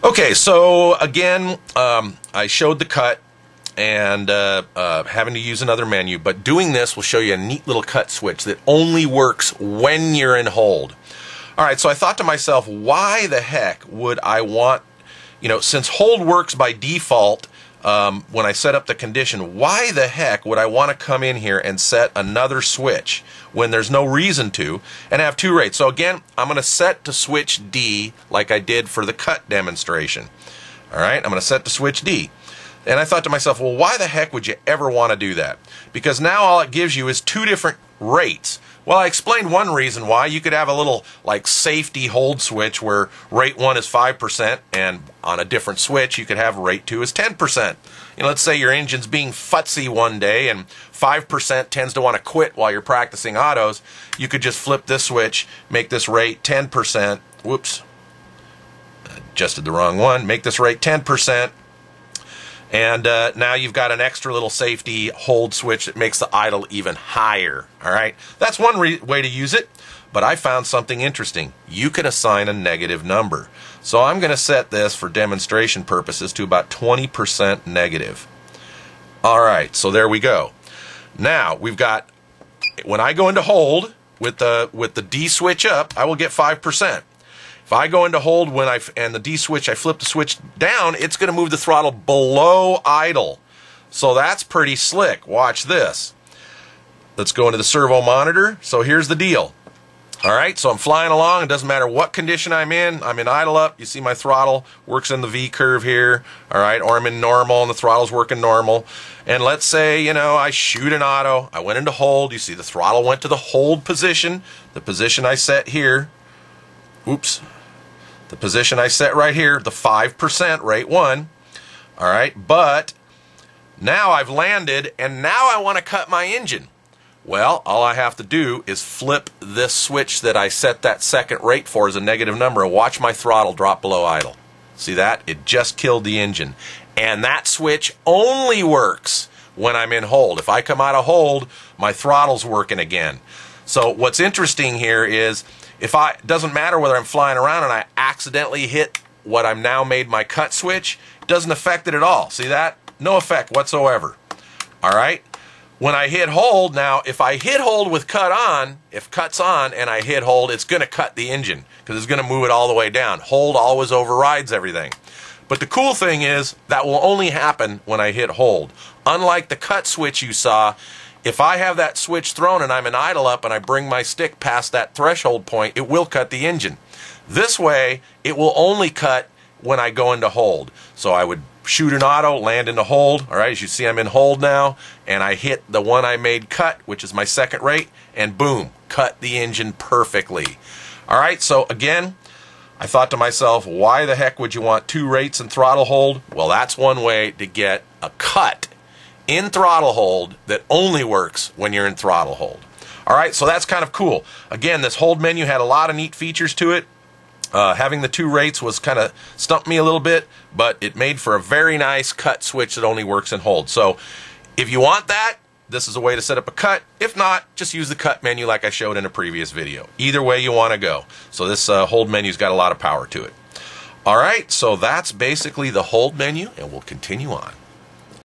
Okay, so again, I showed the cut and having to use another menu, but doing this will show you a neat little cut switch that only works when you're in hold. All right, so I thought to myself, why the heck would I want, since hold works by default when I set up the condition, why the heck would I want to come in here and set another switch when there's no reason to and have two rates? So again, I'm going to set to switch D like I did for the cut demonstration. All right, I'm going to set to switch D. And I thought to myself, well, why the heck would you ever want to do that? Because now all it gives you is two different rates. Well, I explained one reason why. You could have a little like safety hold switch where rate 1 is 5%, and on a different switch you could have rate 2 is 10%. Let's say your engine's being futzy one day and 5% tends to want to quit while you're practicing autos. You could just flip this switch, make this rate 10%. Whoops, adjusted the wrong one. Make this rate 10%. And now you've got an extra little safety hold switch that makes the idle even higher. All right, that's one way to use it. But I found something interesting. You can assign a negative number. So I'm going to set this for demonstration purposes to about 20% negative. All right, so there we go. Now we've got, when I go into hold with the D switch up, I will get 5%. If I go into hold and the D switch, I flip the switch down, it's going to move the throttle below idle. So that's pretty slick. Watch this. Let's go into the servo monitor. So here's the deal. All right, so I'm flying along. It doesn't matter what condition I'm in idle up. You see my throttle works in the V curve here. All right, or I'm in normal and the throttle's working normal. And let's say, I shoot an auto. I went into hold. You see the throttle went to the hold position, the position I set here. Oops. The position I set right here, the 5%, rate 1. All right, but now I've landed and now I want to cut my engine. Well, all I have to do is flip this switch that I set that second rate for as a negative number and watch my throttle drop below idle. See that? It just killed the engine. And that switch only works when I'm in hold. If I come out of hold, my throttle's working again. So what's interesting here is, it doesn't matter whether I'm flying around and I accidentally hit what I'm now made my cut switch, it doesn't affect it at all. See that? No effect whatsoever. All right? When I hit hold, now if I hit hold with cut on, if cut's on and I hit hold, it's going to cut the engine because it's going to move it all the way down. Hold always overrides everything. But the cool thing is that will only happen when I hit hold. Unlike the cut switch you saw, if I have that switch thrown and I'm in idle up and I bring my stick past that threshold point, it will cut the engine. This way, it will only cut when I go into hold. So I would shoot an auto, land into hold. All right, as you see, I'm in hold now, and I hit the one I made cut, which is my second rate, and boom, cut the engine perfectly. All right, so again, I thought to myself, why the heck would you want two rates in throttle hold? Well, that's one way to get a cut in throttle hold that only works when you're in throttle hold. All right, so that's kind of cool. Again, this hold menu had a lot of neat features to it. Having the two rates was kind of stumped me a little bit, but it made for a very nice cut switch that only works in hold. So if you want that, this is a way to set up a cut. If not, just use the cut menu like I showed in a previous video. Either way you want to go. So this hold menu's got a lot of power to it. All right, so that's basically the hold menu, and we'll continue on.